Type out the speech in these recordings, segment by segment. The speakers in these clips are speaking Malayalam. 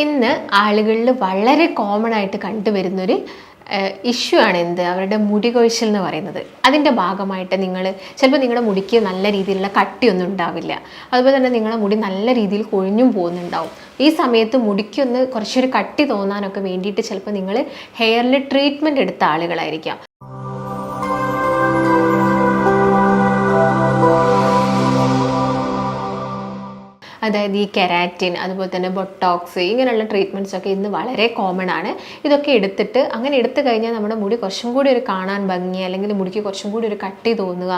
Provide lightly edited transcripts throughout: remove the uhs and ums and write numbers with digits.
ഇന്ന് ആളുകളിൽ വളരെ കോമൺ ആയിട്ട് കണ്ടുവരുന്നൊരു ഇഷ്യൂ ആണ് എന്ത് അവരുടെ മുടി കൊഴിച്ചിൽ എന്ന് പറയുന്നത്. അതിൻ്റെ ഭാഗമായിട്ട് നിങ്ങൾ ചിലപ്പോൾ നിങ്ങളുടെ മുടിക്ക് നല്ല രീതിയിലുള്ള കട്ടിയൊന്നും ഉണ്ടാവില്ല, അതുപോലെ തന്നെ നിങ്ങളുടെ മുടി നല്ല രീതിയിൽ കൊഴിഞ്ഞും പോകുന്നുണ്ടാവും. ഈ സമയത്ത് മുടിക്കൊന്ന് കുറച്ചൊരു കട്ടി തോന്നാനൊക്കെ വേണ്ടിയിട്ട് ചിലപ്പോൾ നിങ്ങൾ ഹെയറിൽ ട്രീറ്റ്മെൻറ്റ് എടുത്ത ആളുകളായിരിക്കാം. അതായത് ഈ കെരാറ്റിൻ, അതുപോലെ തന്നെ ബൊട്ടോക്സ്, ഇങ്ങനെയുള്ള ട്രീറ്റ്മെൻറ്റ്സൊക്കെ ഇന്ന് വളരെ കോമൺ ആണ്. ഇതൊക്കെ എടുത്തിട്ട് അങ്ങനെ എടുത്തു കഴിഞ്ഞാൽ നമ്മുടെ മുടി കുറച്ചും കൂടി ഒരു കാണാൻ ഭംഗി, അല്ലെങ്കിൽ മുടിക്ക് കുറച്ചും കൂടി ഒരു കട്ടി തോന്നുക,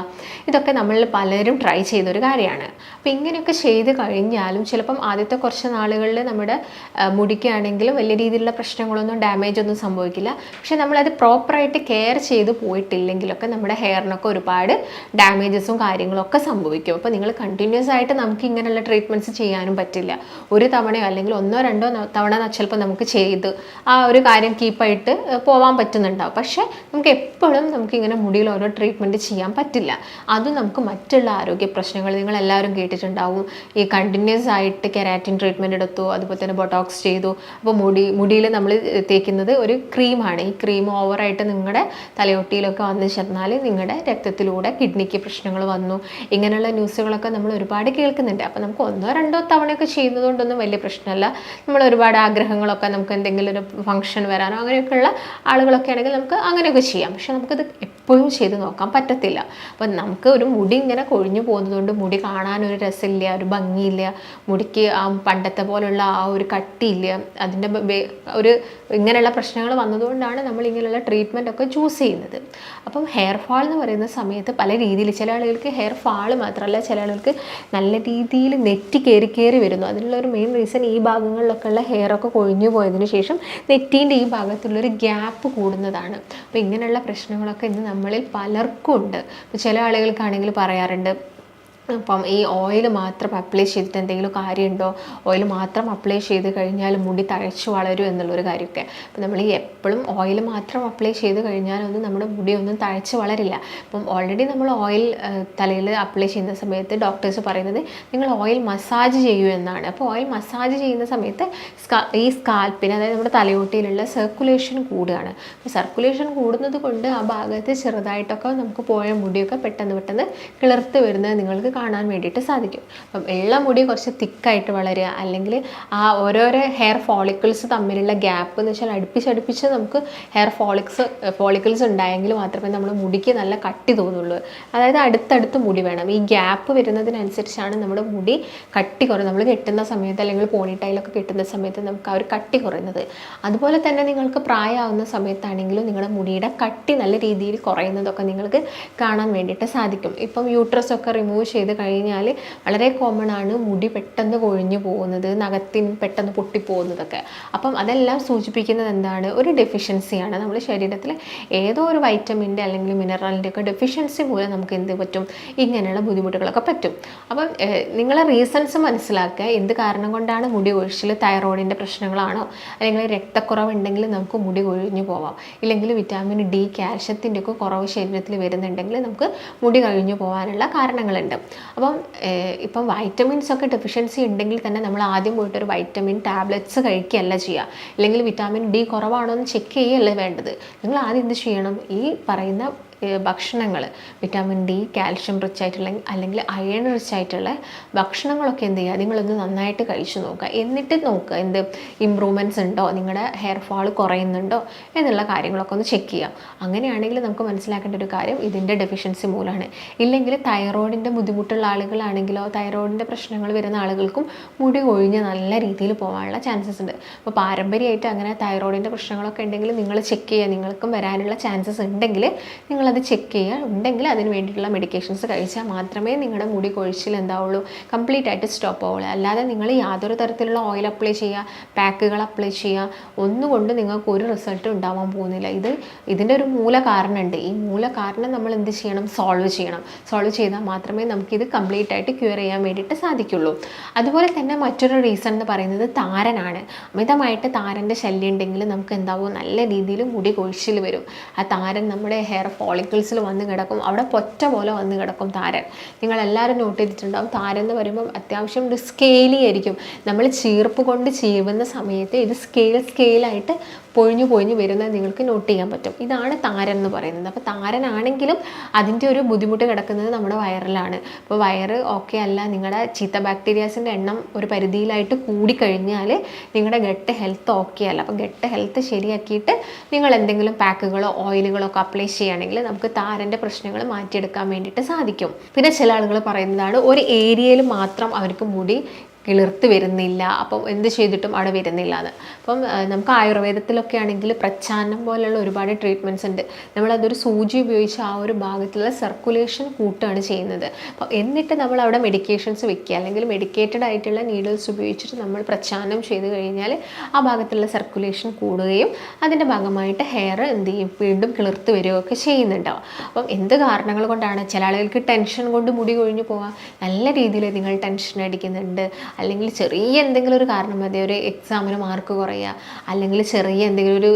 ഇതൊക്കെ നമ്മളിൽ പലരും ട്രൈ ചെയ്തൊരു കാര്യമാണ്. അപ്പോൾ ഇങ്ങനെയൊക്കെ ചെയ്ത് കഴിഞ്ഞാലും ചിലപ്പം ആദ്യത്തെ കുറച്ച് നാളുകളിൽ നമ്മുടെ മുടിക്കാണെങ്കിലും വലിയ രീതിയിലുള്ള പ്രശ്നങ്ങളൊന്നും ഡാമേജ് ഒന്നും സംഭവിക്കില്ല. പക്ഷേ നമ്മളത് പ്രോപ്പറായിട്ട് കെയർ ചെയ്ത് പോയിട്ടില്ലെങ്കിലൊക്കെ നമ്മുടെ ഹെയറിനൊക്കെ ഒരുപാട് ഡാമേജസും കാര്യങ്ങളൊക്കെ സംഭവിക്കും. അപ്പോൾ നിങ്ങൾ കണ്ടിന്യൂസ് ആയിട്ട് നമുക്ക് ഇങ്ങനെയുള്ള ട്രീറ്റ്മെൻറ്റ്സ് ചെയ്യാനും പറ്റില്ല. ഒരു തവണയോ അല്ലെങ്കിൽ ഒന്നോ രണ്ടോ തവണ ചിലപ്പോൾ നമുക്ക് ചെയ്ത് ആ ഒരു കാര്യം കീപ്പായിട്ട് പോകാൻ പറ്റുന്നുണ്ടാവും. പക്ഷേ നമുക്ക് എപ്പോഴും നമുക്കിങ്ങനെ മുടിയിൽ ഓരോ ട്രീറ്റ്മെൻറ്റ് ചെയ്യാൻ പറ്റില്ല. അതും നമുക്ക് മറ്റുള്ള ആരോഗ്യ പ്രശ്നങ്ങൾ നിങ്ങളെല്ലാവരും കേട്ടിട്ടുണ്ടാവും. ഈ കണ്ടിന്യൂസ് ആയിട്ട് കെരാറ്റിൻ ട്രീറ്റ്മെൻറ്റ് എടുത്തു, അതുപോലെ തന്നെ ബൊട്ടോക്സ് ചെയ്തു. അപ്പോൾ മുടിയിൽ നമ്മൾ തേക്കുന്നത് ഒരു ക്രീമാണ്. ഈ ക്രീം ഓവറായിട്ട് നിങ്ങളുടെ തലയൊട്ടിയിലൊക്കെ വന്നു ചേർന്നാൽ നിങ്ങളുടെ രക്തത്തിലൂടെ കിഡ്നിക്ക് പ്രശ്നങ്ങൾ വന്നു, ഇങ്ങനെയുള്ള ന്യൂസുകളൊക്കെ നമ്മൾ ഒരുപാട് കേൾക്കുന്നുണ്ട്. അപ്പോൾ നമുക്ക് ഒന്നോ രണ്ടോ തവണയൊക്കെ ചെയ്യുന്നത് കൊണ്ടൊന്നും വലിയ പ്രശ്നമല്ല. നമ്മൾ ഒരുപാട് ആഗ്രഹങ്ങളൊക്കെ, നമുക്ക് എന്തെങ്കിലും ഒരു ഫംഗ്ഷൻ വരാനോ അങ്ങനെയൊക്കെയുള്ള ആളുകളൊക്കെ ആണെങ്കിൽ നമുക്ക് അങ്ങനെയൊക്കെ ചെയ്യാം. പക്ഷെ നമുക്കത് എപ്പോഴും ചെയ്ത് നോക്കാൻ പറ്റത്തില്ല. അപ്പം നമുക്ക് ഒരു മുടി ഇങ്ങനെ കൊഴിഞ്ഞു പോകുന്നതുകൊണ്ട് മുടി കാണാനൊരു രസമില്ല, ഒരു ഭംഗിയില്ല, മുടിക്ക് ആ പണ്ടത്തെ പോലുള്ള ആ ഒരു കട്ടിയില്ല, അതിൻ്റെ ഒരു ഇങ്ങനെയുള്ള പ്രശ്നങ്ങൾ വന്നതുകൊണ്ടാണ് നമ്മൾ ഇങ്ങനെയുള്ള ട്രീറ്റ്മെൻ്റ് ഒക്കെ ചൂസ് ചെയ്യുന്നത്. അപ്പം ഹെയർ ഫാൾ എന്ന് പറയുന്ന സമയത്ത് പല രീതിയിൽ, ചില ആളുകൾക്ക് ഹെയർ ഫാൾ മാത്രമല്ല, ചില ആളുകൾക്ക് നല്ല രീതിയിൽ നെറ്റി കയറി വരുന്നു. അതിനുള്ള ഒരു മെയിൻ റീസൺ ഈ ഭാഗങ്ങളിലൊക്കെ ഉള്ള ഹെയറൊക്കെ കൊഴിഞ്ഞു പോയതിനു ശേഷം നെറ്റീൻ്റെ ഈ ഭാഗത്തുള്ളൊരു ഗ്യാപ്പ് കൂടുന്നതാണ്. അപ്പോൾ ഇങ്ങനെയുള്ള പ്രശ്നങ്ങളൊക്കെ ഇന്ന് നമ്മളിൽ പലർക്കും ഉണ്ട്. അപ്പോൾ ചില ആളുകൾക്കാണെങ്കിൽ പറയാറുണ്ട്, അപ്പം ഈ ഓയിൽ മാത്രം അപ്ലൈ ചെയ്തിട്ട് എന്തെങ്കിലും കാര്യമുണ്ടോ, ഓയിൽ മാത്രം അപ്ലൈ ചെയ്ത് കഴിഞ്ഞാൽ മുടി തഴച്ചു വളരും എന്നുള്ളൊരു കാര്യമൊക്കെ. അപ്പോൾ നമ്മൾ ഈ എപ്പോഴും ഓയിൽ മാത്രം അപ്ലൈ ചെയ്ത് കഴിഞ്ഞാലൊന്നും നമ്മുടെ മുടിയൊന്നും തഴച്ച് വളരില്ല. അപ്പം ഓൾറെഡി നമ്മൾ ഓയിൽ തലയിൽ അപ്ലൈ ചെയ്യുന്ന സമയത്ത് ഡോക്ടേഴ്സ് പറയുന്നത് നിങ്ങൾ ഓയിൽ മസാജ് ചെയ്യൂ എന്നാണ്. അപ്പോൾ ഓയിൽ മസാജ് ചെയ്യുന്ന സമയത്ത് ഈ സ്കാൽപ്പിന്, അതായത് നമ്മുടെ തലയോട്ടിയിലുള്ള സർക്കുലേഷൻ കൂടുകയാണ്. അപ്പോൾ സർക്കുലേഷൻ കൂടുന്നത് കൊണ്ട് ആ ഭാഗത്ത് ചെറുതായിട്ടൊക്കെ നമുക്ക് പോയ മുടിയൊക്കെ പെട്ടെന്ന് കിളിർത്ത് വരുന്നത് നിങ്ങൾക്ക് കാണാൻ വേണ്ടിയിട്ട് സാധിക്കും. അപ്പം ഉള്ള മുടി കുറച്ച് തിക്കായിട്ട് വളരുക, അല്ലെങ്കിൽ ആ ഓരോരോ ഹെയർ ഫോളിക്കിൾസ് തമ്മിലുള്ള ഗ്യാപ്പ് എന്ന് വെച്ചാൽ അടുപ്പിച്ച് നമുക്ക് ഹെയർ ഫോളിക്കിൾസ് ഉണ്ടായെങ്കിൽ മാത്രമേ നമ്മുടെ മുടിക്ക് നല്ല കട്ടി തോന്നുള്ളൂ. അതായത് അടുത്തടുത്ത് മുടി വേണം. ഈ ഗ്യാപ്പ് വരുന്നതിനനുസരിച്ചാണ് നമ്മുടെ മുടി കട്ടി കുറയുന്നത്. നമ്മൾ കെട്ടുന്ന സമയത്ത് അല്ലെങ്കിൽ പോണിട്ടൈലൊക്കെ കെട്ടുന്ന സമയത്ത് നമുക്ക് ആ ഒരു കട്ടി കുറയുന്നത്. അതുപോലെ തന്നെ നിങ്ങൾക്ക് പ്രായമാവുന്ന സമയത്താണെങ്കിലും നിങ്ങളുടെ മുടിയുടെ കട്ടി നല്ല രീതിയിൽ കുറയുന്നതൊക്കെ നിങ്ങൾക്ക് കാണാൻ വേണ്ടിയിട്ട് സാധിക്കും. ഇപ്പം യൂട്രസ് ഒക്കെ റിമൂവ് ചെയ്ത് കഴിഞ്ഞാൽ വളരെ കോമൺ ആണ് മുടി പെട്ടെന്ന് കൊഴിഞ്ഞു പോകുന്നത്, നഖത്തിന് പെട്ടെന്ന് പൊട്ടിപ്പോകുന്നതൊക്കെ. അപ്പം അതെല്ലാം സൂചിപ്പിക്കുന്നത് എന്താണ്? ഒരു ഡെഫിഷ്യൻസിയാണ്. നമ്മുടെ ശരീരത്തിൽ ഏതോ ഒരു വൈറ്റമിൻ്റെ അല്ലെങ്കിൽ മിനറലിൻ്റെ ഒക്കെ ഡെഫിഷ്യൻസി മൂലം നമുക്ക് എന്ത് പറ്റും, ഇങ്ങനെയുള്ള ബുദ്ധിമുട്ടുകളൊക്കെ പറ്റും. അപ്പം നിങ്ങളെ റീസൺസ് മനസ്സിലാക്കുക. എന്ത് കാരണം കൊണ്ടാണ് മുടി കൊഴിച്ചിൽ? തൈറോയിഡിൻ്റെ പ്രശ്നങ്ങളാണോ, അല്ലെങ്കിൽ രക്തക്കുറവ് ഉണ്ടെങ്കിൽ നമുക്ക് മുടി കൊഴിഞ്ഞു പോവാം, ഇല്ലെങ്കിൽ വിറ്റാമിൻ ഡി, കാൽഷ്യത്തിൻ്റെ ഒക്കെ കുറവ് ശരീരത്തിൽ വരുന്നുണ്ടെങ്കിൽ നമുക്ക് മുടി കഴിഞ്ഞു പോകാനുള്ള കാരണങ്ങളുണ്ട്. അപ്പം ഇപ്പം വൈറ്റമിൻസ് ഒക്കെ ഡെഫിഷ്യൻസി ഉണ്ടെങ്കിൽ തന്നെ നമ്മൾ ആദ്യം പോയിട്ടൊരു വൈറ്റമിൻ ടാബ്ലറ്റ്സ് കഴിക്കുകയല്ല ചെയ്യുക, അല്ലെങ്കിൽ വിറ്റാമിൻ ഡി കുറവാണോ എന്ന് ചെക്ക് ചെയ്യുകയല്ല വേണ്ടത്. നിങ്ങൾ ആദ്യം എന്ത് ചെയ്യണം? ഈ പറയുന്ന ഭക്ഷണങ്ങൾ, വിറ്റാമിൻ ഡി, കാൽഷ്യം റിച്ച് ആയിട്ടുള്ള അല്ലെങ്കിൽ അയൺ റിച്ച് ആയിട്ടുള്ള ഭക്ഷണങ്ങളൊക്കെ എന്ത് ചെയ്യുക, നിങ്ങളൊന്ന് നന്നായിട്ട് കഴിച്ചു നോക്കുക. എന്നിട്ട് നോക്കുക എന്ത് ഇമ്പ്രൂവ്മെൻറ്റ്സ് ഉണ്ടോ, നിങ്ങളുടെ ഹെയർ ഫാൾ കുറയുന്നുണ്ടോ എന്നുള്ള കാര്യങ്ങളൊക്കെ ഒന്ന് ചെക്ക് ചെയ്യാം. അങ്ങനെയാണെങ്കിൽ നമുക്ക് മനസ്സിലാക്കേണ്ട ഒരു കാര്യം ഇതിൻ്റെ ഡെഫിഷ്യൻസി മൂലമാണ്. ഇല്ലെങ്കിൽ തൈറോയിഡിൻ്റെ ബുദ്ധിമുട്ടുള്ള ആളുകളാണെങ്കിലോ, തൈറോയിഡിൻ്റെ പ്രശ്നങ്ങൾ വരുന്ന ആളുകൾക്കും മുടി കൊഴിഞ്ഞ് നല്ല രീതിയിൽ പോകാനുള്ള ചാൻസസ് ഉണ്ട്. അപ്പോൾ പാരമ്പര്യമായിട്ട് അങ്ങനെ തൈറോയിഡിൻ്റെ പ്രശ്നങ്ങളൊക്കെ ഉണ്ടെങ്കിൽ നിങ്ങൾ ചെക്ക് ചെയ്യുക. നിങ്ങൾക്കും വരാനുള്ള ചാൻസസ് ഉണ്ടെങ്കിൽ നിങ്ങൾ അത് ചെക്ക് ചെയ്യുക. ഉണ്ടെങ്കിൽ അതിന് വേണ്ടിയിട്ടുള്ള മെഡിക്കേഷൻസ് കഴിച്ചാൽ മാത്രമേ നിങ്ങളുടെ മുടി കൊഴിച്ചിൽ എന്താവുള്ളൂ, കംപ്ലീറ്റ് ആയിട്ട് സ്റ്റോപ്പ് ആവുള്ളൂ. അല്ലാതെ നിങ്ങൾ യാതൊരു തരത്തിലുള്ള ഓയിൽ അപ്ലൈ ചെയ്യുക, പാക്കുകൾ അപ്ലൈ ചെയ്യുക, ഒന്നുകൊണ്ട് നിങ്ങൾക്ക് ഒരു റിസൾട്ടും ഉണ്ടാവാൻ പോകുന്നില്ല. ഇതിൻ്റെ ഒരു മൂല കാരണമുണ്ട്. ഈ മൂല കാരണം നമ്മൾ എന്ത് ചെയ്യണം? സോൾവ് ചെയ്താൽ മാത്രമേ നമുക്കിത് കംപ്ലീറ്റ് ആയിട്ട് ക്യൂർ ചെയ്യാൻ വേണ്ടിയിട്ട് സാധിക്കുള്ളൂ. അതുപോലെ തന്നെ മറ്റൊരു റീസൺ എന്ന് പറയുന്നത് താരനാണ്. അമിതമായിട്ട് താരൻ്റെ ശല്യം ഉണ്ടെങ്കിൽ നമുക്ക് എന്താവും, നല്ല രീതിയിൽ മുടി കൊഴിച്ചിൽ വരും. ആ താരൻ നമ്മുടെ ഹെയർ ഫോളിക്കിൾസിൽ വന്ന് കിടക്കും, അവിടെ പൊറ്റ പോലെ വന്ന് കിടക്കും താരൻ. നിങ്ങളെല്ലാവരും നോട്ട് ചെയ്തിട്ടുണ്ടാവും, താരൻ എന്ന് പറയുമ്പം അത്യാവശ്യം ഒരു സ്കെയിലി ആയിരിക്കും. നമ്മൾ ചീർപ്പ് കൊണ്ട് ചീവുന്ന സമയത്ത് ഇത് സ്കെയിലായിട്ട് പൊഴിഞ്ഞു വരുന്നത് നിങ്ങൾക്ക് നോട്ട് ചെയ്യാൻ പറ്റും. ഇതാണ് താരൻ എന്ന് പറയുന്നത്. അപ്പോൾ താരനാണെങ്കിലും അതിൻ്റെ ഒരു ബുദ്ധിമുട്ട് കിടക്കുന്നത് നമ്മുടെ വയറിലാണ്. അപ്പോൾ വയറ് ഓക്കെ അല്ല, നിങ്ങളുടെ ചീത്ത ബാക്ടീരിയാസിൻ്റെ എണ്ണം ഒരു പരിധിയിലായിട്ട് കൂടിക്കഴിഞ്ഞാൽ നിങ്ങളുടെ ഗട്ട് ഹെൽത്ത് ഓക്കെ അല്ല. അപ്പോൾ ഗട്ട് ഹെൽത്ത് ശരിയാക്കിയിട്ട് നിങ്ങൾ എന്തെങ്കിലും പാക്കുകളോ ഓയിലുകളോ ഒക്കെ അപ്ലൈ ചെയ്യുകയാണെങ്കിൽ നമുക്ക് താരൻ്റെ പ്രശ്നങ്ങൾ മാറ്റിയെടുക്കാൻ വേണ്ടിയിട്ട് സാധിക്കും. പിന്നെ ചില ആളുകൾ പറയുന്നതാണ് ഒരു ഏരിയയിൽ മാത്രം അവർക്ക് മുടി കിളിർത്ത് വരുന്നില്ല, അപ്പം എന്ത് ചെയ്തിട്ടും അവിടെ വരുന്നില്ല എന്ന്. അപ്പം നമുക്ക് ആയുർവേദത്തിലൊക്കെ ആണെങ്കിൽ പ്രച്ഛാന്നം പോലെയുള്ള ഒരുപാട് ട്രീറ്റ്മെൻറ്റ്സ് ഉണ്ട്. നമ്മളതൊരു സൂചി ഉപയോഗിച്ച് ആ ഒരു ഭാഗത്തുള്ള സർക്കുലേഷൻ കൂട്ടുകയാണ് ചെയ്യുന്നത്. അപ്പം എന്നിട്ട് നമ്മൾ അവിടെ മെഡിക്കേഷൻസ് വെക്കുക, അല്ലെങ്കിൽ മെഡിക്കേറ്റഡ് ആയിട്ടുള്ള നീഡിൽസ് ഉപയോഗിച്ചിട്ട് നമ്മൾ പ്രച്ഛാന്നം ചെയ്ത് കഴിഞ്ഞാൽ ആ ഭാഗത്തുള്ള സർക്കുലേഷൻ കൂടുകയും അതിൻ്റെ ഭാഗമായിട്ട് ഹെയർ എന്ത് ചെയ്യും, വീണ്ടും കിളിർത്ത് വരികയൊക്കെ ചെയ്യുന്നുണ്ടാവും. അപ്പം എന്ത് കാരണങ്ങൾ കൊണ്ടാണ്? ചില ആളുകൾക്ക് ടെൻഷൻ കൊണ്ട് മുടി കൊഴിഞ്ഞു പോകാം, നല്ല രീതിയിൽ നിങ്ങൾ ടെൻഷൻ അടിക്കുന്നുണ്ട്, അല്ലെങ്കിൽ ചെറിയ എന്തെങ്കിലും ഒരു കാരണം മതി, ഒരു എക്സാമിന് മാർക്ക് കുറയുക, അല്ലെങ്കിൽ ചെറിയ എന്തെങ്കിലും ഒരു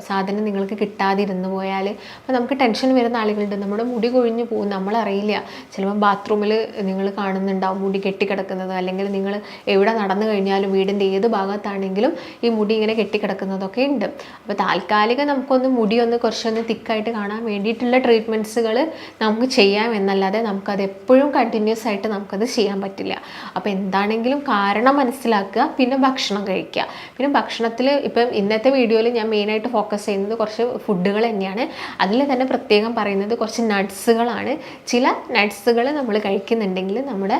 സാധനം നിങ്ങൾക്ക് കിട്ടാതിരുന്നു പോയാൽ അപ്പോൾ നമുക്ക് ടെൻഷൻ വരുന്ന ആളുകളുണ്ട്. നമ്മുടെ മുടി കൊഴിഞ്ഞു പോകും, നമ്മളറിയില്ല. ചിലപ്പോൾ ബാത്റൂമിൽ നിങ്ങൾ കാണുന്നുണ്ടാവും മുടി കെട്ടിക്കിടക്കുന്നത്, അല്ലെങ്കിൽ നിങ്ങൾ എവിടെ നടന്നു കഴിഞ്ഞാലും വീടിൻ്റെ ഏത് ഭാഗത്താണെങ്കിലും ഈ മുടി ഇങ്ങനെ കെട്ടിക്കിടക്കുന്നതൊക്കെ ഉണ്ട്. അപ്പോൾ താൽക്കാലികം നമുക്കൊന്ന് മുടിയൊന്ന് കുറച്ചൊന്ന് തിക്കായിട്ട് കാണാൻ വേണ്ടിയിട്ടുള്ള ട്രീറ്റ്മെൻറ്റ്സുകൾ നമുക്ക് ചെയ്യാം എന്നല്ലാതെ നമുക്കത് എപ്പോഴും കണ്ടിന്യൂസ് ആയിട്ട് നമുക്കത് ചെയ്യാൻ പറ്റില്ല. അപ്പോൾ എന്താണെങ്കിലും കാരണം മനസ്സിലാക്കുക, പിന്നെ ഭക്ഷണം കഴിക്കുക. പിന്നെ ഭക്ഷണത്തിൽ ഇപ്പം ഇന്നത്തെ വീഡിയോയിൽ ഞാൻ മെയിനായിട്ട് ഫോക്കസ് ചെയ്യുന്നത് കുറച്ച് ഫുഡുകൾ തന്നെയാണ്. അതിൽ തന്നെ പ്രത്യേകം പറയുന്നത് കുറച്ച് നട്ട്സുകളാണ്. ചില നട്ട്സുകൾ നമ്മൾ കഴിക്കുന്നുണ്ടെങ്കിൽ നമ്മുടെ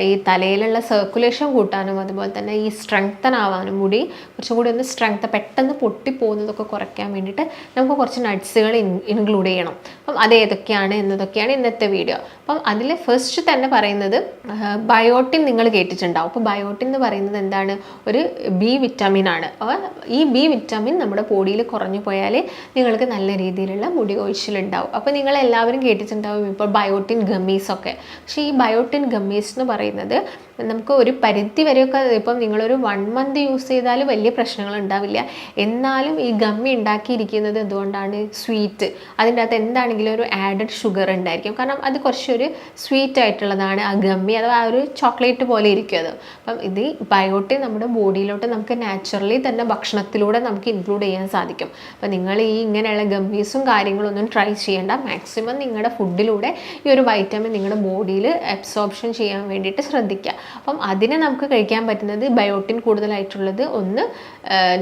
ഈ തലയിലുള്ള സർക്കുലേഷൻ കൂട്ടാനും അതുപോലെ തന്നെ ഈ സ്ട്രെങ്തൻ ആവാനും മുടി കുറച്ചും കൂടി ഒന്ന് പെട്ടെന്ന് പൊട്ടിപ്പോകുന്നതൊക്കെ കുറയ്ക്കാൻ വേണ്ടിയിട്ട് നമുക്ക് കുറച്ച് നട്ട്സുകൾ ഇൻക്ലൂഡ് ചെയ്യണം. അപ്പം അത് ഏതൊക്കെയാണ് എന്നതൊക്കെയാണ് ഇന്നത്തെ വീഡിയോ. അപ്പം അതിൽ ഫസ്റ്റ് തന്നെ പറയുന്നത് ബയോട്ടിൻ നിങ്ങൾ കേട്ടിട്ടുണ്ടാവും. അപ്പോൾ ബയോട്ടിൻ എന്ന് പറയുന്നത് എന്താണ്? ഒരു ബി വിറ്റാമിൻ ആണ്. അപ്പോൾ ഈ ബി വിറ്റാമിൻ നമ്മുടെ ബോഡിയിൽ കുറഞ്ഞു പോയാൽ നിങ്ങൾക്ക് നല്ല രീതിയിലുള്ള മുടി കൊഴിച്ചിലുണ്ടാവും. അപ്പോൾ നിങ്ങളെല്ലാവരും കേട്ടിട്ടുണ്ടാവും ഇപ്പോൾ ബയോട്ടിൻ ഗമ്മീസൊക്കെ. പക്ഷേ ഈ ബയോട്ടിൻ ഗമ്മീസ് എന്ന് പറയുന്നത് നമുക്ക് ഒരു പരിധി വരെയൊക്കെ ഇപ്പം നിങ്ങളൊരു 1 month യൂസ് ചെയ്താൽ വലിയ പ്രശ്നങ്ങൾ ഉണ്ടാവില്ല. എന്നാലും ഈ ഗമ്മി ഉണ്ടാക്കിയിരിക്കുന്നത് എന്തുകൊണ്ടാണ്? സ്വീറ്റ്, അതിൻ്റെ അകത്ത് എന്താണെങ്കിലും ഒരു ആഡഡ് ഷുഗർ ഉണ്ടായിരിക്കും. കാരണം അത് കുറച്ചൊരു സ്വീറ്റ് ആയിട്ടുള്ളതാണ് ആ ഗമ്മി, അഥവാ ഒരു ചോക്ലേറ്റ് പോലെ ഇരിക്കും അത്. അപ്പം ഇത് ബയോട്ടിൻ നമ്മുടെ ബോഡിയിലോട്ട് നമുക്ക് നാച്ചുറലി തന്നെ ഭക്ഷണത്തിലൂടെ നമുക്ക് ഇൻക്ലൂഡ് ചെയ്യാൻ സാധിക്കും. അപ്പം നിങ്ങൾ ഈ ഇങ്ങനെയുള്ള ഗമ്മീസും കാര്യങ്ങളൊന്നും ട്രൈ ചെയ്യേണ്ട. മാക്സിമം നിങ്ങളുടെ ഫുഡിലൂടെ ഈ ഒരു വൈറ്റമിൻ നിങ്ങളുടെ ബോഡിയിൽ അബ്സോർപ്ഷൻ ചെയ്യാൻ വേണ്ടിയിട്ട് ശ്രദ്ധിക്കുക. അപ്പം അതിനെ നമുക്ക് കഴിക്കാൻ പറ്റുന്നത് ബയോട്ടിൻ കൂടുതലായിട്ടുള്ളത് ഒന്ന്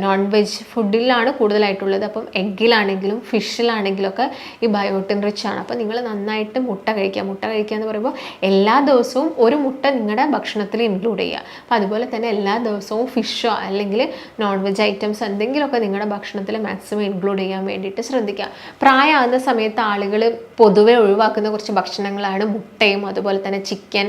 നോൺ വെജ് ഫുഡിലാണ് കൂടുതലായിട്ടുള്ളത്. അപ്പം എഗ്ഗിലാണെങ്കിലും ഫിഷിലാണെങ്കിലും ഒക്കെ ഈ ബയോട്ടിൻ റിച്ച് ആണ്. അപ്പോൾ നിങ്ങൾ നന്നായിട്ട് മുട്ട കഴിക്കുക. മുട്ട കഴിക്കുക എന്ന് പറയുമ്പോൾ എല്ലാ ദിവസവും ഒരു മുട്ട നിങ്ങളുടെ ഭക്ഷണത്തിൽ ഇൻക്ലൂഡ് ചെയ്യുക. അപ്പോൾ അതുപോലെ തന്നെ എല്ലാ ദിവസവും ഫിഷോ അല്ലെങ്കിൽ നോൺ വെജ് ഐറ്റംസ് എന്തെങ്കിലുമൊക്കെ നിങ്ങളുടെ ഭക്ഷണത്തിൽ മാക്സിമം ഇൻക്ലൂഡ് ചെയ്യാൻ വേണ്ടിയിട്ട് ശ്രദ്ധിക്കുക. പ്രായമാകുന്ന സമയത്ത് ആളുകൾ പൊതുവെ ഒഴിവാക്കുന്ന കുറച്ച് ഭക്ഷണങ്ങളാണ് മുട്ടയും അതുപോലെ തന്നെ ചിക്കൻ,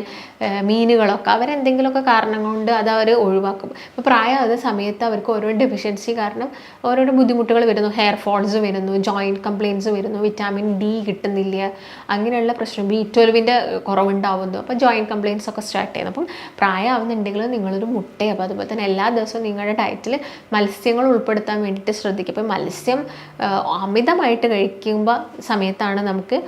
മീനുകളൊക്കെ. അവരെന്തെങ്കിലുമൊക്കെ കാരണം കൊണ്ട് അത് അവർ ഒഴിവാക്കും. ഇപ്പോൾ പ്രായമാകുന്ന സമയത്ത് അവർക്ക് ഓരോ ഡെഫിഷ്യൻസി കാരണം ഓരോരോ ബുദ്ധിമുട്ടുകൾ വരുന്നു. ഹെയർ ഫോൾസ് വരുന്നു, ജോയിൻറ്റ് കംപ്ലയിൻറ്റ്സ് വരുന്നു, വിറ്റാമിൻ ഡി കിട്ടുന്നില്ല, അങ്ങനെയുള്ള പ്രശ്നം, B12 കുറവുണ്ടാവുന്നു. അപ്പോൾ ജോയിൻറ്റ് കംപ്ലയിൻറ്റ്സ് ഒക്കെ സ്റ്റാർട്ട് ചെയ്യുന്നു. അപ്പം പ്രായമാവുന്നുണ്ടെങ്കിൽ നിങ്ങളൊരു മുട്ടയോ അപ്പോൾ അതുപോലെ തന്നെ എല്ലാ ദിവസവും നിങ്ങളുടെ ഡയറ്റിൽ മത്സ്യങ്ങൾ ഉൾപ്പെടുത്താൻ വേണ്ടിയിട്ട് ശ്രദ്ധിക്കുക. അപ്പോൾ മത്സ്യം അമിതമായിട്ട് കഴിക്കുമ്പോൾ സമയത്താണ് നമുക്ക്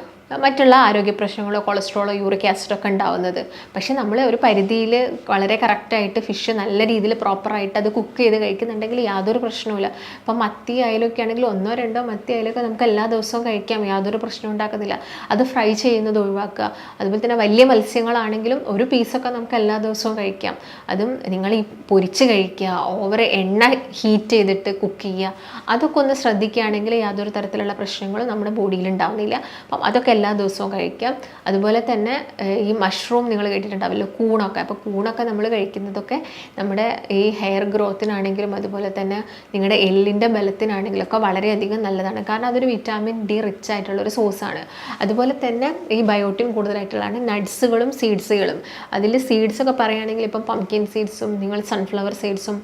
മറ്റുള്ള ആരോഗ്യ പ്രശ്നങ്ങളോ കൊളസ്ട്രോളോ യൂറിക് ആസിഡൊക്കെ ഉണ്ടാവുന്നത്. പക്ഷെ നമ്മൾ ഒരു പരിധിയിൽ വളരെ കറക്റ്റായിട്ട് ഫിഷ് നല്ല രീതിയിൽ പ്രോപ്പറായിട്ട് അത് കുക്ക് ചെയ്ത് കഴിക്കുന്നുണ്ടെങ്കിൽ യാതൊരു പ്രശ്നവുമില്ല. ഇപ്പം മത്തി ആയാലൊക്കെ ആണെങ്കിൽ 1-2 മത്തി ആയാലൊക്കെ നമുക്ക് എല്ലാ ദിവസവും കഴിക്കാം, യാതൊരു പ്രശ്നം ഉണ്ടാക്കുന്നില്ല. അത് ഫ്രൈ ചെയ്യുന്നത് ഒഴിവാക്കുക. അതുപോലെ തന്നെ വലിയ മത്സ്യങ്ങളാണെങ്കിലും ഒരു പീസൊക്കെ നമുക്ക് എല്ലാ ദിവസവും കഴിക്കാം. അതും നിങ്ങൾ ഈ പൊരിച്ച് കഴിക്കുക, ഓവർ എണ്ണ ഹീറ്റ് ചെയ്തിട്ട് കുക്ക് ചെയ്യുക, അതൊക്കെ ഒന്ന് ശ്രദ്ധിക്കുകയാണെങ്കിൽ യാതൊരു തരത്തിലുള്ള പ്രശ്നങ്ങളും നമ്മുടെ ബോഡിയിൽ ഉണ്ടാവുന്നില്ല. അപ്പം അതൊക്കെ എല്ലാ ദിവസവും കഴിക്കാം. അതുപോലെ തന്നെ ഈ മഷ്റൂം നിങ്ങൾ കേട്ടിട്ടുണ്ടാവില്ലോ, കൂണൊക്കെ. അപ്പോൾ കൂണൊക്കെ നമ്മൾ കഴിക്കുന്നതൊക്കെ നമ്മുടെ ഈ ഹെയർ ഗ്രോത്തിനാണെങ്കിലും അതുപോലെ തന്നെ നിങ്ങളുടെ എല്ലിൻ്റെ ബലത്തിനാണെങ്കിലൊക്കെ വളരെയധികം നല്ലതാണ്. കാരണം അതൊരു വിറ്റാമിൻ ഡി റിച്ച് ആയിട്ടുള്ളൊരു സോഴ്സാണ്. അതുപോലെ തന്നെ ഈ ബയോട്ടിൻ കൂടുതലായിട്ടുള്ളതാണ് നട്ട്സുകളും സീഡ്സുകളും. അതിൽ സീഡ്സൊക്കെ പറയുകയാണെങ്കിൽ ഇപ്പം പംകിൻ സീഡ്സും നിങ്ങൾ സൺഫ്ലവർ സീഡ്സും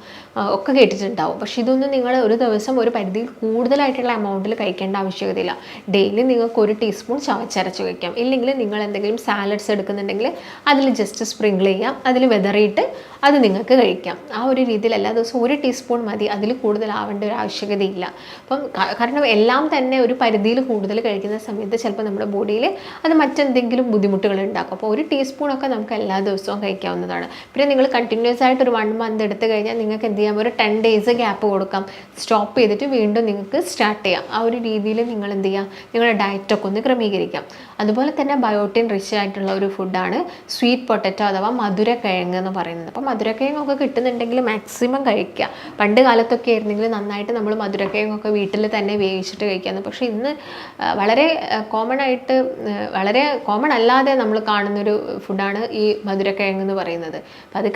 ഒക്കെ കേട്ടിട്ടുണ്ടാവും. പക്ഷേ ഇതൊന്നും നിങ്ങൾ ഒരു ദിവസം ഒരു പരിധിയിൽ കൂടുതലായിട്ടുള്ള എമൗണ്ടിൽ കഴിക്കേണ്ട ആവശ്യകതയില്ല. ഡെയിലി നിങ്ങൾക്ക് 1 ടീസ്പൂൺ ചവച്ചരച്ച് കഴിക്കാം. ഇല്ലെങ്കിൽ നിങ്ങൾ എന്തെങ്കിലും സാലഡ്സ് എടുക്കുന്നുണ്ടെങ്കിൽ അതിൽ ജസ്റ്റ് സ്പ്രിങ്കിൾ ചെയ്യാം, അതിൽ വെതറിയിട്ട് അത് നിങ്ങൾക്ക് കഴിക്കാം. ആ ഒരു രീതിയിൽ എല്ലാ ദിവസവും 1 ടീസ്പൂൺ മതി, അതിൽ കൂടുതൽ ആവേണ്ട ഒരു ആവശ്യകതയില്ല. അപ്പം കാരണം എല്ലാം തന്നെ ഒരു പരിധിയിൽ കൂടുതൽ കഴിക്കുന്ന സമയത്ത് ചിലപ്പോൾ നമ്മുടെ ബോഡിയിൽ അത് മറ്റെന്തെങ്കിലും ബുദ്ധിമുട്ടുകൾ ഉണ്ടാക്കും. അപ്പോൾ 1 ടീസ്പൂണൊക്കെ നമുക്ക് എല്ലാ ദിവസവും കഴിക്കാവുന്നതാണ്. പിന്നെ നിങ്ങൾ കണ്ടിന്യൂസ് ആയിട്ട് ഒരു 1 മന്ത് എടുത്തു കഴിഞ്ഞാൽ നിങ്ങൾക്ക് എന്ത് ചെയ്യാം, ഒരു 10 ഡേയ്സ് ഗ്യാപ്പ് കൊടുക്കാം, സ്റ്റോപ്പ് ചെയ്തിട്ട് വീണ്ടും നിങ്ങൾക്ക് സ്റ്റാർട്ട് ചെയ്യാം. ആ ഒരു രീതിയിൽ നിങ്ങൾ എന്ത് ചെയ്യുക, നിങ്ങളുടെ ഡയറ്റൊക്കെ ഒന്ന് ക്രമീകരിക്കാം. അതുപോലെ തന്നെ ബയോട്ടിൻ റിച്ച് ആയിട്ടുള്ള ഒരു ഫുഡാണ് സ്വീറ്റ് പൊട്ടറ്റോ അഥവാ മധുരക്കിഴങ്ങ് എന്ന് പറയുന്നത്. അപ്പോൾ മധുരക്കിഴങ്ങൊക്കെ കിട്ടുന്നുണ്ടെങ്കിൽ മാക്സിമം കഴിക്കുക. പണ്ട് കാലത്തൊക്കെ ആയിരുന്നെങ്കിൽ നന്നായിട്ട് നമ്മൾ മധുരക്കിഴങ്ങൊക്കെ വീട്ടിൽ തന്നെ വേവിച്ചിട്ട് കഴിക്കാമെന്ന്. പക്ഷേ ഇന്ന് വളരെ കോമൺ അല്ലാതെ നമ്മൾ കാണുന്നൊരു ഫുഡാണ് ഈ മധുരക്കിഴങ്ങ് എന്ന് പറയുന്നത്. അപ്പോൾ അത്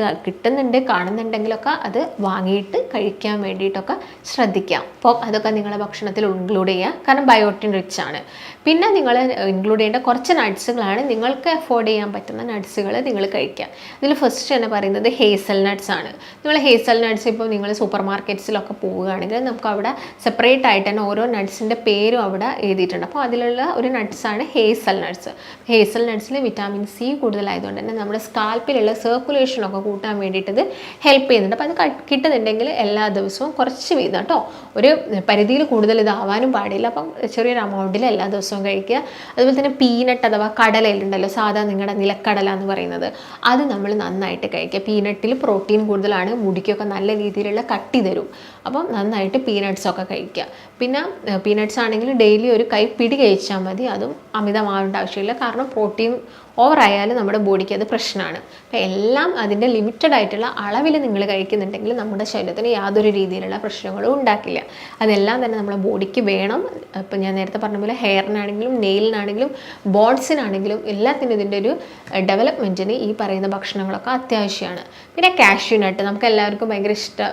കാണുന്നുണ്ടെങ്കിലൊക്കെ അത് വാങ്ങിയിട്ട് കഴിക്കാൻ വേണ്ടിയിട്ടൊക്കെ ശ്രദ്ധിക്കാം. അപ്പോൾ അതൊക്കെ നിങ്ങളുടെ ഭക്ഷണത്തിൽ ഇൻക്ലൂഡ് ചെയ്യുക, കാരണം ബയോട്ടിൻ റിച്ച് ആണ്. പിന്നെ നിങ്ങൾ ഇൻക്ലൂഡ് ചെയ്യേണ്ട കുറച്ച് നട്ട്സുകളാണ്. നിങ്ങൾക്ക് അഫോർഡ് ചെയ്യാൻ പറ്റുന്ന നട്ട്സുകൾ നിങ്ങൾ കഴിക്കുക. ഇതിൽ ഫസ്റ്റ് തന്നെ പറയുന്നത് ഹേസൽ നട്ട്സ് ആണ്. നിങ്ങൾ ഹേസൽ നട്ട്സ് ഇപ്പോൾ നിങ്ങൾ സൂപ്പർ മാർക്കറ്റ്സിലൊക്കെ പോവുകയാണെങ്കിൽ നമുക്ക് അവിടെ സെപ്പറേറ്റ് ആയിട്ട് തന്നെ ഓരോ നട്ട്സിൻ്റെ പേരും അവിടെ എഴുതിയിട്ടുണ്ട്. അപ്പോൾ അതിലുള്ള ഒരു നട്ട്സാണ് ഹേസൽ നട്ട്സ്. ഹേസൽ നട്ട്സിൽ വിറ്റാമിൻ സി കൂടുതലായതുകൊണ്ട് തന്നെ നമ്മുടെ സ്കാൽപ്പിലുള്ള സർക്കുലേഷനൊക്കെ കൂട്ടാൻ വേണ്ടിയിട്ട് ഇത് ഹെൽപ്പ് ചെയ്യുന്നുണ്ട്. അപ്പോൾ അത് കിട്ടുന്നുണ്ടെങ്കിൽ എല്ലാ ദിവസവും കുറച്ച് വീതം കേട്ടോ, ഒരു പരിധിയിൽ കൂടുതൽ ഇതാവാനും പാടില്ല. അപ്പം ചെറിയൊരു എമൗണ്ടിൽ എല്ലാ ദിവസവും കഴിക്കുക. അതുപോലെ തന്നെ പീനട്ട് അഥവാ കടലയിലുണ്ടല്ലോ, സാധാ നിങ്ങളുടെ നിലക്കടല എന്ന് പറയുന്നത്, അത് നമ്മൾ നന്നായിട്ട് കഴിക്കുക. പീനട്ടിൽ പ്രോട്ടീൻ കൂടുതലാണ്, മുടിക്കൊക്കെ നല്ല രീതിയിലുള്ള കട്ടി തരും. അപ്പം നന്നായിട്ട് പീനട്ട്സൊക്കെ കഴിക്കുക. പിന്നെ പീനട്ട്സ് ആണെങ്കിൽ ഡെയിലി ഒരു കൈപ്പിടി കഴിച്ചാൽ മതി, അതും അമിതമാവേണ്ട ആവശ്യമില്ല. കാരണം പ്രോട്ടീൻ ഓവറായാലും നമ്മുടെ ബോഡിക്ക് അത് പ്രശ്നമാണ്. അപ്പോൾ എല്ലാം അതിൻ്റെ ലിമിറ്റഡ് ആയിട്ടുള്ള അളവിൽ നിങ്ങൾ കഴിക്കുന്നുണ്ടെങ്കിൽ നമ്മുടെ ശരീരത്തിന് യാതൊരു രീതിയിലുള്ള പ്രശ്നങ്ങളും ഉണ്ടാക്കില്ല. അതെല്ലാം തന്നെ നമ്മുടെ ബോഡിക്ക് വേണം. ഇപ്പോൾ ഞാൻ നേരത്തെ പറഞ്ഞ പോലെ ഹെയറിനാണെങ്കിലും നെയിലിനാണെങ്കിലും ബോൺസിനാണെങ്കിലും എല്ലാത്തിനും ഇതിൻ്റെ ഒരു ഡെവലപ്മെൻറ്റിന് ഈ പറയുന്ന ഭക്ഷണങ്ങളൊക്കെ അത്യാവശ്യമാണ്. പിന്നെ കാഷ്യൂനട്ട് നമുക്ക് എല്ലാവർക്കും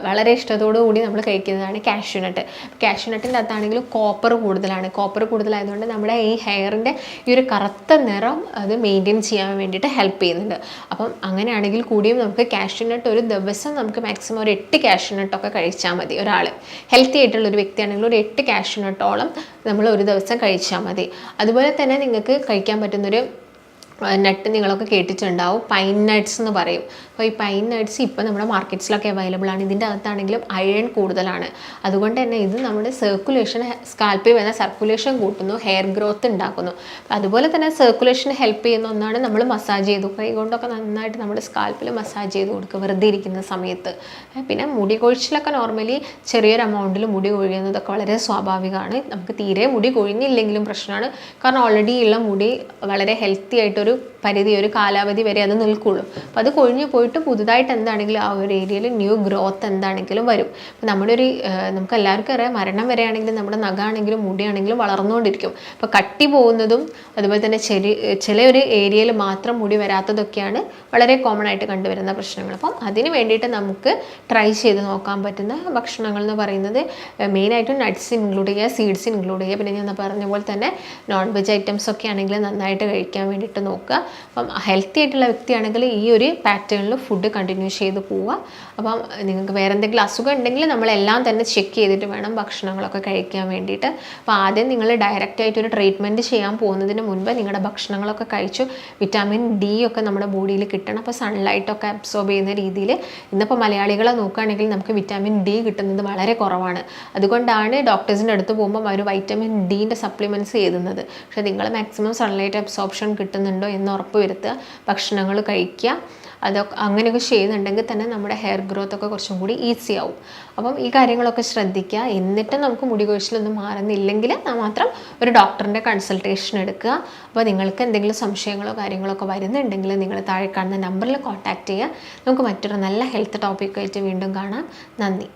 വളരെ ഇഷ്ടത്തോടു കൂടി നമ്മൾ കഴിക്കുന്നതാണ് കാഷ്യൂനട്ട്. കാഷ്യൂനട്ടിൻ്റെ അകത്താണെങ്കിലും കോപ്പർ കൂടുതലാണ്. കോപ്പർ കൂടുതലായതുകൊണ്ട് നമ്മുടെ ഈ ഹെയറിൻ്റെ ഈ ഒരു കറുത്ത നിറം അത് മെയിൻറ്റെയിൻ ചെയ്യാൻ വേണ്ടിയിട്ട് ഹെൽപ്പ് ചെയ്യുന്നുണ്ട്. അപ്പം അങ്ങനെയാണെങ്കിൽ കൂടിയും നമുക്ക് കാഷ്യൂനട്ട് ഒരു ദിവസം നമുക്ക് മാക്സിമം ഒരു 8 കാഷ്യൂനട്ടൊക്കെ കഴിച്ചാൽ മതി. ഒരാൾ ഹെൽത്തി ആയിട്ടുള്ളൊരു വ്യക്തിയാണെങ്കിൽ ഒരു 8 കാഷ്യൂനട്ടോളം നമ്മൾ ഒരു ദിവസം കഴിച്ചാൽ മതി. അതുപോലെ തന്നെ നിങ്ങൾക്ക് കഴിക്കാൻ പറ്റുന്നൊരു നട്ട് നിങ്ങളൊക്കെ കേട്ടിട്ടുണ്ടാവും, പൈൻ നട്ട്സ് എന്ന് പറയും. അപ്പോൾ ഈ പൈൻ നട്ട്സ് ഇപ്പോൾ നമ്മുടെ മാർക്കറ്റ്സിലൊക്കെ അവൈലബിൾ ആണ്. ഇതിൻ്റെ അകത്താണെങ്കിലും അയൺ കൂടുതലാണ്. അതുകൊണ്ട് തന്നെ ഇത് നമ്മുടെ സ്കാൽപ്പിൽ വരുന്ന സർക്കുലേഷൻ കൂട്ടുന്നു, ഹെയർ ഗ്രോത്ത് ഉണ്ടാക്കുന്നു. അതുപോലെ തന്നെ സർക്കുലേഷന് ഹെൽപ്പ് ചെയ്യുന്ന ഒന്നാണ് നമ്മൾ മസാജ് ചെയ്തു, കൈ കൊണ്ടൊക്കെ നന്നായിട്ട് നമ്മുടെ സ്കാൽപ്പിൽ മസാജ് ചെയ്ത് കൊടുക്കുക വെറുതെ ഇരിക്കുന്ന സമയത്ത്. പിന്നെ മുടി കൊഴിച്ചിലൊക്കെ നോർമലി ചെറിയൊരു എമൗണ്ടിൽ മുടി കൊഴിയുന്നതൊക്കെ വളരെ സ്വാഭാവികമാണ്. നമുക്ക് തീരെ മുടി കൊഴിഞ്ഞില്ലെങ്കിലും പ്രശ്നമാണ്. കാരണം ഓൾറെഡി ഉള്ള മുടി വളരെ ഹെൽത്തി ആയിട്ടൊരു ഒരു കാലാവധി വരെ അത് നിൽക്കുള്ളൂ. അപ്പോൾ അത് കൊഴിഞ്ഞു പോയിട്ട് പുതുതായിട്ട് എന്താണെങ്കിലും ആ ഒരു ഏരിയയിൽ ന്യൂ ഗ്രോത്ത് എന്താണെങ്കിലും വരും. അപ്പോൾ നമുക്ക് എല്ലാവർക്കും അറിയാം, മരണം വരെയാണെങ്കിലും നമ്മുടെ നഖമാണെങ്കിലും മുടിയാണെങ്കിലും വളർന്നുകൊണ്ടിരിക്കും. അപ്പോൾ കട്ടി പോകുന്നതും അതുപോലെ തന്നെ ചില ഒരു ഏരിയയിൽ മാത്രം മുടി വരാത്തതൊക്കെയാണ് വളരെ കോമൺ ആയിട്ട് കണ്ടുവരുന്ന പ്രശ്നങ്ങൾ. അപ്പം അതിന് വേണ്ടിയിട്ട് നമുക്ക് ട്രൈ ചെയ്ത് നോക്കാൻ പറ്റുന്ന ഭക്ഷണങ്ങൾ എന്ന് പറയുന്നത് മെയിനായിട്ടും നട്ട്സ് ഇൻക്ലൂഡ് ചെയ്യുക, സീഡ്സ് ഇൻക്ലൂഡ് ചെയ്യുക. പിന്നെ ഞാൻ പറഞ്ഞ പോലെ തന്നെ നോൺ വെജ് ഐറ്റംസ് ഒക്കെ ആണെങ്കിൽ നന്നായിട്ട് കഴിക്കാൻ വേണ്ടിയിട്ട് നോക്കുക. അപ്പം ഹെൽത്തി ആയിട്ടുള്ള വ്യക്തിയാണെങ്കിൽ ഈ ഒരു പാറ്റേണിൽ ഫുഡ് കണ്ടിന്യൂ ചെയ്ത് പോവുക. അപ്പം നിങ്ങൾക്ക് വേറെ എന്തെങ്കിലും അസുഖം ഉണ്ടെങ്കിൽ നമ്മളെല്ലാം തന്നെ ചെക്ക് ചെയ്തിട്ട് വേണം ഭക്ഷണങ്ങളൊക്കെ കഴിക്കാൻ വേണ്ടിയിട്ട്. അപ്പോൾ ആദ്യം നിങ്ങൾ ഡയറക്റ്റായിട്ടൊരു ട്രീറ്റ്മെൻറ്റ് ചെയ്യാൻ പോകുന്നതിന് മുൻപ് നിങ്ങളുടെ ഭക്ഷണങ്ങളൊക്കെ കഴിച്ചു വിറ്റാമിൻ ഡി ഒക്കെ നമ്മുടെ ബോഡിയിൽ കിട്ടണം. അപ്പോൾ സൺലൈറ്റൊക്കെ അബ്സോർബ് ചെയ്യുന്ന രീതിയിൽ ഇന്നിപ്പോൾ മലയാളികളെ നോക്കുകയാണെങ്കിൽ നമുക്ക് വിറ്റാമിൻ ഡി കിട്ടുന്നത് വളരെ കുറവാണ്. അതുകൊണ്ടാണ് ഡോക്ടേഴ്സിൻ്റെ അടുത്ത് പോകുമ്പോൾ അവർ വൈറ്റമിൻ ഡിൻ്റെ സപ്ലിമെൻറ്റ്സ് എഴുതുന്നത്. പക്ഷേ നിങ്ങൾ മാക്സിമം സൺലൈറ്റ് അബ്സോർപ്ഷൻ കിട്ടുന്നുണ്ടോ എന്ന് ഉറപ്പ് വരുത്തുക, ഭക്ഷണങ്ങൾ കഴിക്കുക. അതൊക്കെ അങ്ങനെയൊക്കെ ചെയ്യുന്നുണ്ടെങ്കിൽ തന്നെ നമ്മുടെ ഹെയർ ഗ്രോത്ത് ഒക്കെ കുറച്ചും കൂടി ഈസി ആവും. അപ്പം ഈ കാര്യങ്ങളൊക്കെ ശ്രദ്ധിക്കുക. എന്നിട്ട് നമുക്ക് മുടി കൊഴിച്ചിലൊന്നും മാറുന്നില്ലെങ്കിൽ മാത്രം ഒരു ഡോക്ടറിൻ്റെ കൺസൾട്ടേഷൻ എടുക്കുക. അപ്പോൾ നിങ്ങൾക്ക് എന്തെങ്കിലും സംശയങ്ങളോ കാര്യങ്ങളൊക്കെ വരുന്നുണ്ടെങ്കിൽ നിങ്ങൾ താഴെ കാണുന്ന നമ്പറിൽ കോൺടാക്റ്റ് ചെയ്യുക. നമുക്ക് മറ്റൊരു നല്ല ഹെൽത്ത് ടോപ്പിക്കായിട്ട് വീണ്ടും കാണാം. നന്ദി.